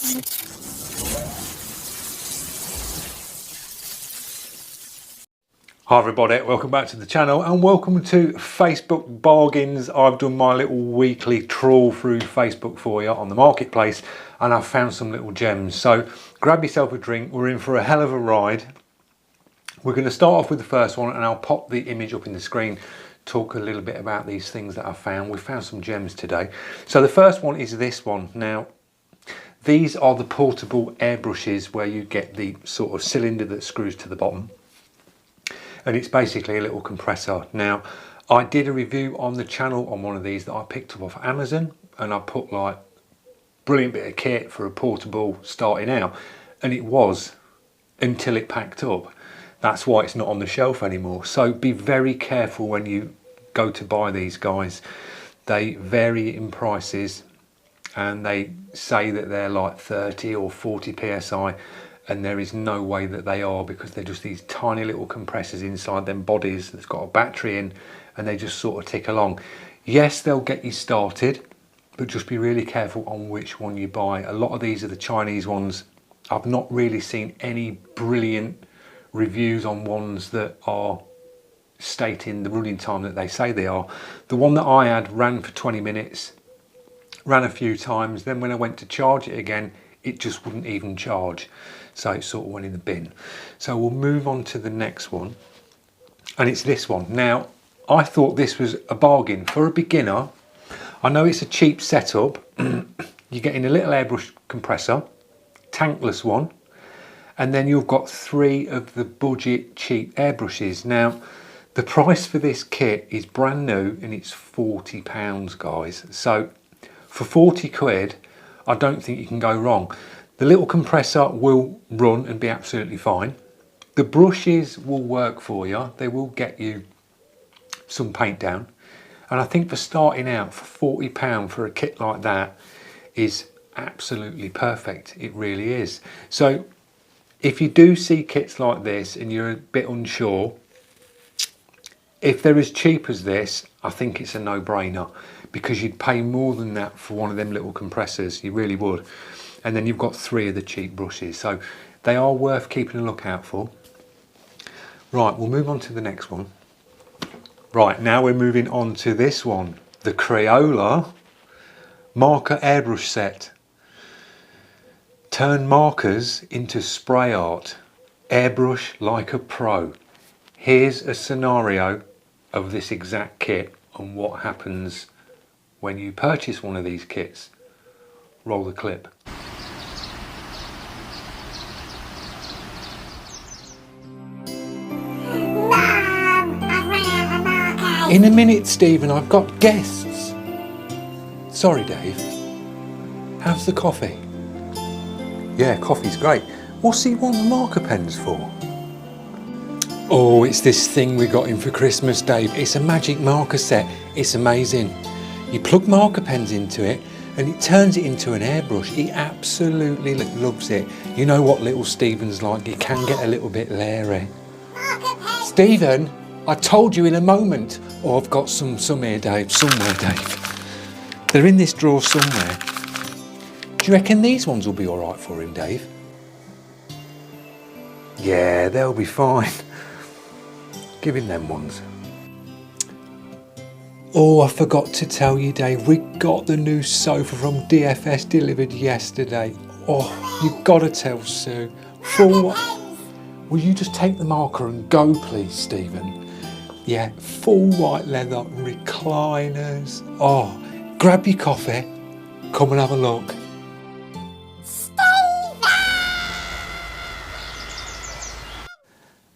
Hi everybody, welcome back to the channel and welcome to Facebook Bargains. I've done my little weekly trawl through Facebook for you on the marketplace and I've found some little gems. So grab yourself a drink, we're in for a hell of a ride. We're going to start off with the first one and I'll pop the image up in the screen, talk a little bit about these things that I've found. We found some gems today. So the first one is this one. Now these are the portable airbrushes where you get the sort of cylinder that screws to the bottom. And it's basically a little compressor. Now, I did a review on the channel on one of these that I picked up off Amazon, and I put like brilliant bit of kit for a portable starting out, and it was until it packed up. That's why it's not on the shelf anymore. So be very careful when you go to buy these guys. They vary in prices and they say that they're like 30 or 40 psi. And there is no way that they are, because they're just these tiny little compressors inside them bodies that's got a battery in, and they just sort of tick along. Yes, they'll get you started, but just be really careful on which one you buy. A lot of these are the Chinese ones. I've not really seen any brilliant reviews on ones that are stating the running time that they say they are. The one that I had ran for 20 minutes, ran a few times, then when I went to charge it again, it just wouldn't even charge. So it sort of went in the bin. So we'll move on to the next one. And it's this one. Now, I thought this was a bargain. For a beginner, I know it's a cheap setup. You're getting a little airbrush compressor, tankless one, and then you've got 3 of the budget cheap airbrushes. Now, the price for this kit is brand new and it's £40, guys. So for 40 quid, I don't think you can go wrong. The little compressor will run and be absolutely fine. The brushes will work for you. They will get you some paint down. And I think for starting out, for £40 for a kit like that is absolutely perfect. It really is. So if you do see kits like this and you're a bit unsure, if they're as cheap as this, I think it's a no-brainer, because you'd pay more than that for one of them little compressors. You really would. And then you've got 3 of the cheap brushes, so they are worth keeping a lookout for. Right, we'll move on to the next one. Right, now we're moving on to this one, the Crayola marker airbrush set. Turn markers into spray art. Airbrush like a pro. Here's a scenario of this exact kit and what happens when you purchase one of these kits. Roll the clip. In a minute, Stephen, I've got guests. Sorry, Dave. How's the coffee? Yeah, coffee's great. What's he want the marker pens for? Oh, it's this thing we got him for Christmas, Dave. It's a magic marker set. It's amazing. You plug marker pens into it and it turns it into an airbrush. He absolutely loves it. You know what little Stephen's like. He can get a little bit leery. Stephen, I told you in a moment. Oh, I've got some here, Dave. Somewhere, Dave. They're in this drawer somewhere. Do you reckon these ones will be all right for him, Dave? Yeah, they'll be fine. Give him them ones. Oh, I forgot to tell you, Dave, we got the new sofa from DFS delivered yesterday. Oh, you've got to tell Sue. Full. Will you just take the marker and go, please, Stephen? Yeah, full white leather, recliners. Oh, grab your coffee. Come and have a look.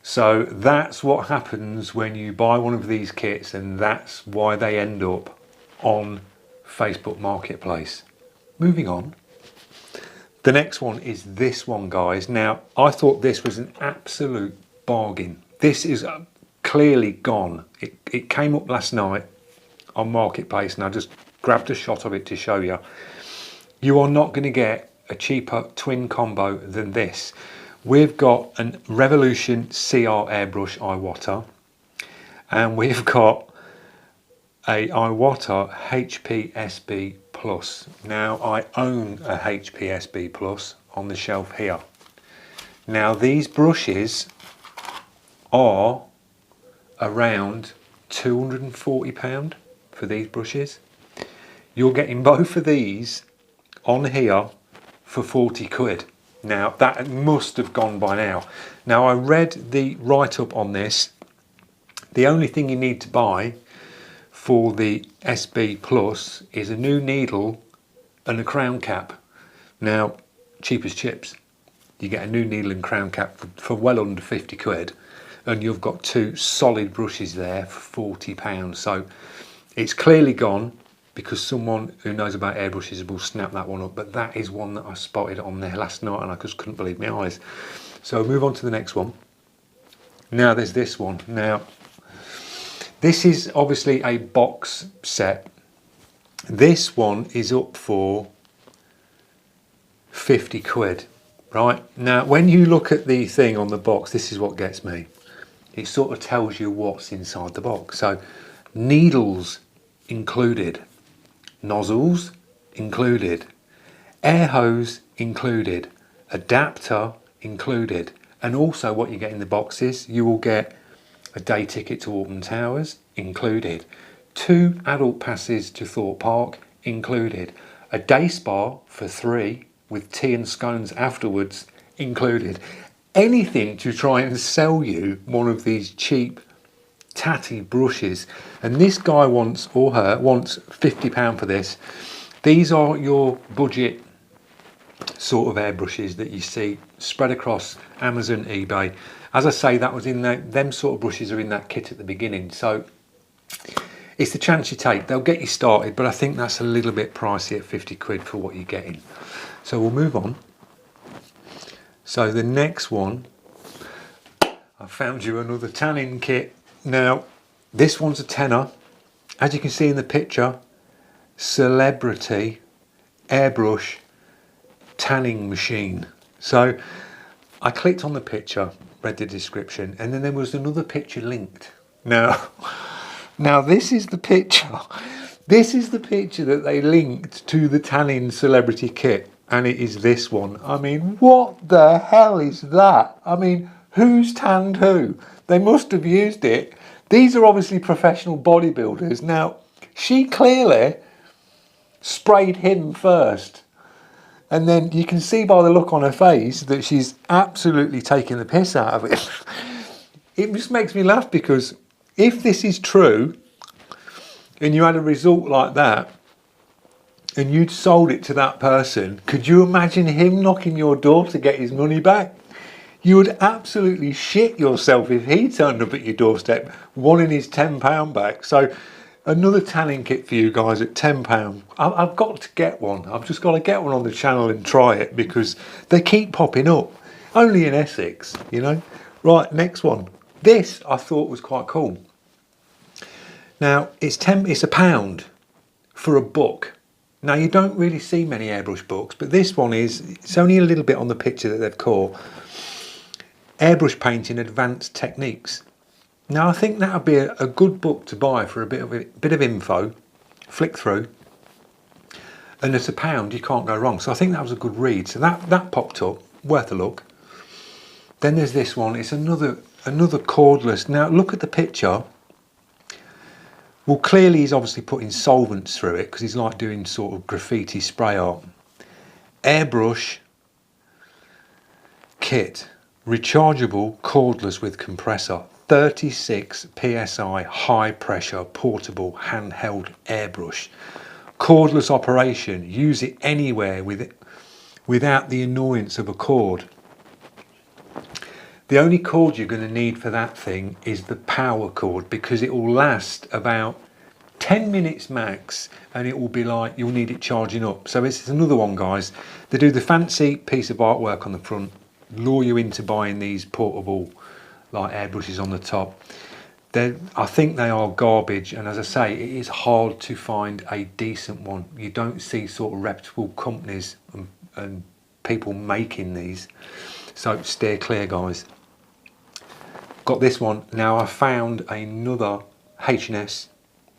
So that's what happens when you buy one of these kits, and that's why they end up on Facebook Marketplace. Moving on. The next one is this one, guys. Now, I thought this was an absolute bargain. This is clearly gone. It came up last night on Marketplace and I just grabbed a shot of it to show you. You are not going to get a cheaper twin combo than this. We've got a Revolution CR airbrush Iwata, and we've got a Iwata HPSB Plus. Now I own a HP SB Plus on the shelf here. Now these brushes are around £240 for these brushes. You're getting both of these on here for 40 quid. Now that must have gone by now. Now I read the write-up on this. The only thing you need to buy for the SB Plus is a new needle and a crown cap. Now, cheap as chips. You get a new needle and crown cap for well under 50 quid, and you've got two solid brushes there for £40. So it's clearly gone, because someone who knows about airbrushes will snap that one up, but that is one that I spotted on there last night and I just couldn't believe my eyes. So I'll move on to the next one. Now there's this one. Now this is obviously a box set. This one is up for 50 quid, right? Now when you look at the thing on the box, this is what gets me. It sort of tells you what's inside the box. So needles included, nozzles included, air hose included, adapter included, and also what you get in the box is you will get a day ticket to Alton Towers included, 2 adult passes to Thorpe Park included, a day spa for 3 with tea and scones afterwards included. Anything to try and sell you one of these cheap tatty brushes, and this guy wants, or her wants, £50 for this. These are your budget sort of airbrushes that you see spread across Amazon, eBay. As I say, that was in them sort of brushes are in that kit at the beginning, so it's the chance you take. They'll get you started, but I think that's a little bit pricey at 50 quid for what you're getting. So we'll move on. So the next one, I found you another tanning kit. Now this one's a tenner. As you can see in the picture, celebrity airbrush tanning machine. So I clicked on the picture, read the description, and then there was another picture linked. Now this is the picture. This is the picture that they linked to the tanning celebrity kit, and it is this one. I mean, what the hell is that? I mean, who's tanned who? They must have used it. These are obviously professional bodybuilders. Now, she clearly sprayed him first. And then you can see by the look on her face that she's absolutely taking the piss out of it. It just makes me laugh, because if this is true and you had a result like that and you'd sold it to that person, could you imagine him knocking your door to get his money back? You would absolutely shit yourself if he turned up at your doorstep wanting his £10 back. So another tanning kit for you guys at £10. I've got to get one. I've just got to get one on the channel and try it, because they keep popping up. Only in Essex, you know. Right, next one. This I thought was quite cool. Now it's £1 for a book. Now you don't really see many airbrush books, but this one it's only a little bit on the picture that they've called Airbrush Painting Advanced Techniques. Now I think that would be a good book to buy for a bit of info, flick through, and at £1 you can't go wrong. So I think that was a good read. So that popped up, worth a look. Then there's this one. It's another cordless. Now look at the picture. Well, clearly he's obviously putting solvents through it, because he's like doing sort of graffiti spray art. Airbrush kit, rechargeable, cordless with compressor, 36 psi high pressure portable handheld airbrush, cordless operation, use it anywhere without the annoyance of a cord. The only cord you're going to need for that thing is the power cord, because it will last about 10 minutes max, and it will be like you'll need it charging up. So it's another one, guys. They do the fancy piece of artwork on the front, lure you into buying these portable like airbrushes on the top. I think they are garbage, and as I say, it is hard to find a decent one. You don't see sort of reputable companies and people making these, so steer clear, guys. Got this one. Now I found another H&S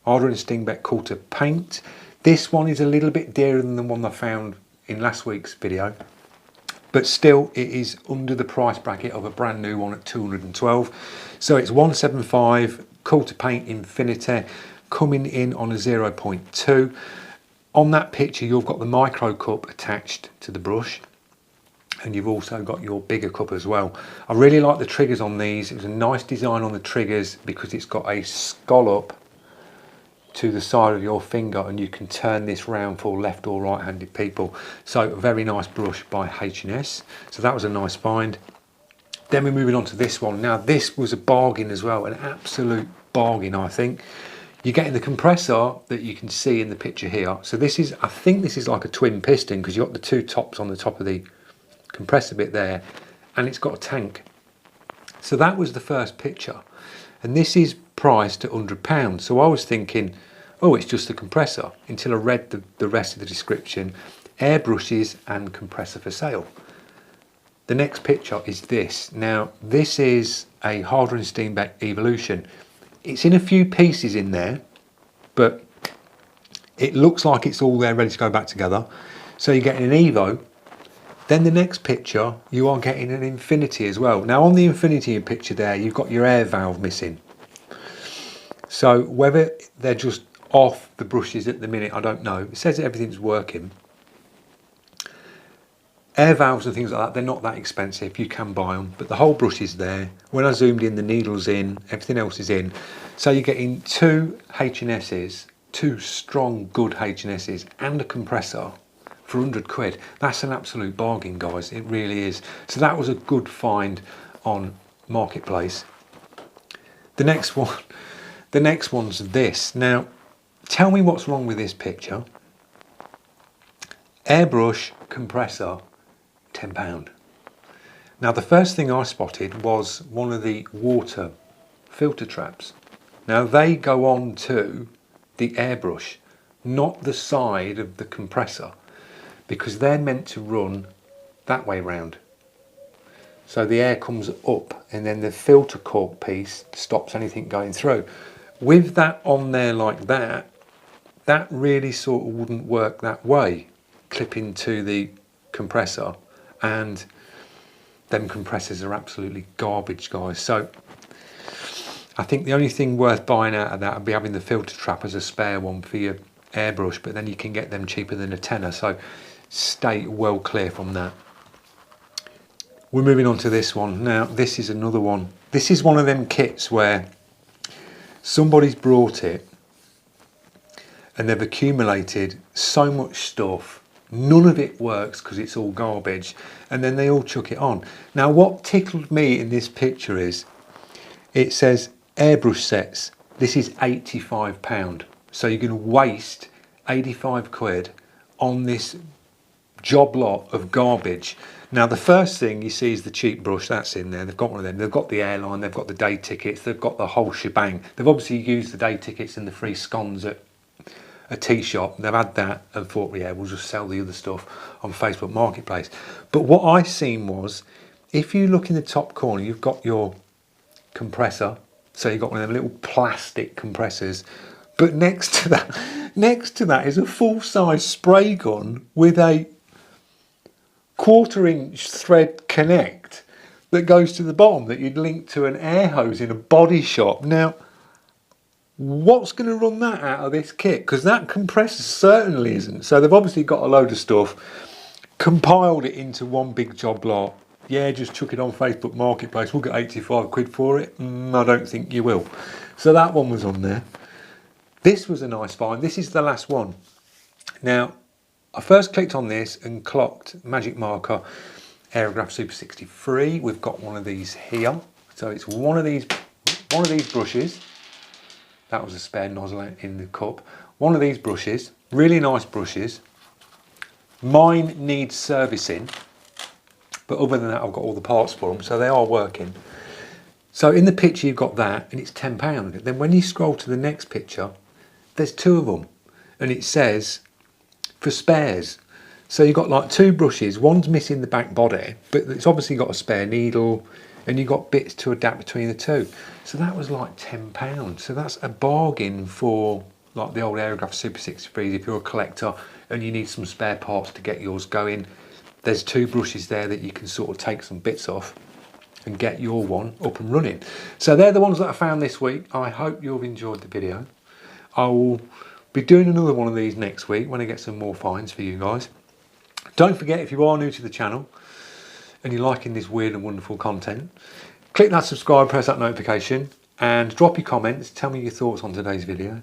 Harder and Stingbeck Quarter Paint. This one is a little bit dearer than the one I found in last week's video, but still it is under the price bracket of a brand new one at 212. So it's 175, Cool to Paint Infinity, coming in on a 0.2. On that picture you've got the micro cup attached to the brush, and you've also got your bigger cup as well. I really like the triggers on these. It was a nice design on the triggers because it's got a scallop to the side of your finger, and you can turn this round for left or right handed people. So a very nice brush by H&S. So that was a nice find. Then we're moving on to this one. Now this was a bargain as well, an absolute bargain I think. You're getting the compressor that you can see in the picture here. So this is, I think this is like a twin piston, because you've got the two tops on the top of the compressor bit there, and it's got a tank. So that was the first picture, and this is priced at £100. So I was thinking, oh, it's just the compressor, until I read the rest of the description. Airbrushes and compressor for sale. The next picture is this. Now this is a Harder and Steenbeck Evolution. It's in a few pieces in there, but it looks like it's all there ready to go back together. So you're getting an Evo. Then the next picture, you are getting an Infinity as well. Now on the Infinity picture there, you've got your air valve missing. So whether they're just off the brushes at the minute, I don't know. It says that everything's working. Air valves and things like that, they're not that expensive. You can buy them, but the whole brush is there. When I zoomed in, the needle's in, everything else is in. So you're getting two H&S's, two strong, good H&S's, and a compressor for 100 quid. That's an absolute bargain, guys. It really is. So that was a good find on Marketplace. The next one's this. Now, tell me what's wrong with this picture. Airbrush compressor, £10. Now the first thing I spotted was one of the water filter traps. Now they go on to the airbrush, not the side of the compressor, because they're meant to run that way round. So the air comes up and then the filter cork piece stops anything going through. With that on there like that, that really sort of wouldn't work that way, clipping to the compressor, and them compressors are absolutely garbage, guys. So I think the only thing worth buying out of that would be having the filter trap as a spare one for your airbrush, but then you can get them cheaper than a tenner, so stay well clear from that. We're moving on to this one. Now this is another one. This is one of them kits where somebody's brought it and they've accumulated so much stuff, none of it works because it's all garbage, and then they all chuck it on. Now what tickled me in this picture is it says airbrush sets. This is £85. So you're going to waste 85 quid on this job lot of garbage. Now the first thing you see is the cheap brush. That's in there. They've got one of them. They've got the airline, they've got the day tickets, they've got the whole shebang. They've obviously used the day tickets and the free scones at a tea shop. They've had that and thought, yeah, we'll just sell the other stuff on Facebook Marketplace. But what I seen was, if you look in the top corner, you've got your compressor. So you've got one of them little plastic compressors, but next to that is a full-size spray gun with a 1/4-inch thread connect that goes to the bottom that you'd link to an air hose in a body shop. Now, what's going to run that out of this kit? Because that compressor certainly isn't. So they've obviously got a load of stuff, compiled it into one big job lot. Yeah, just chuck it on Facebook Marketplace, we'll get 85 quid for it. I don't think you will. So that one was on there. This was a nice find. This is the last one. Now, I first clicked on this and clocked Magic Marker Aerograph Super 63. We've got one of these here. So it's one of these brushes. That was a spare nozzle in the cup. One of these brushes, really nice brushes. Mine needs servicing, but other than that, I've got all the parts for them, so they are working. So in the picture, you've got that, and it's £10. Then when you scroll to the next picture, there's two of them, and it says for spares. So you've got like two brushes, one's missing the back body, but it's obviously got a spare needle, and you've got bits to adapt between the two. So that was like £10. So that's a bargain for like the old Aerograph Super 63s, if you're a collector and you need some spare parts to get yours going, there's 2 brushes there that you can sort of take some bits off and get your one up and running. So they're the ones that I found this week. I hope you've enjoyed the video. I will be doing another one of these next week when I get some more finds for you guys. Don't forget, if you are new to the channel and you're liking this weird and wonderful content, click that subscribe, press that notification, and drop your comments. Tell me your thoughts on today's video,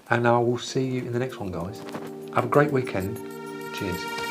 and I will see you in the next one, guys. Have a great weekend. Cheers.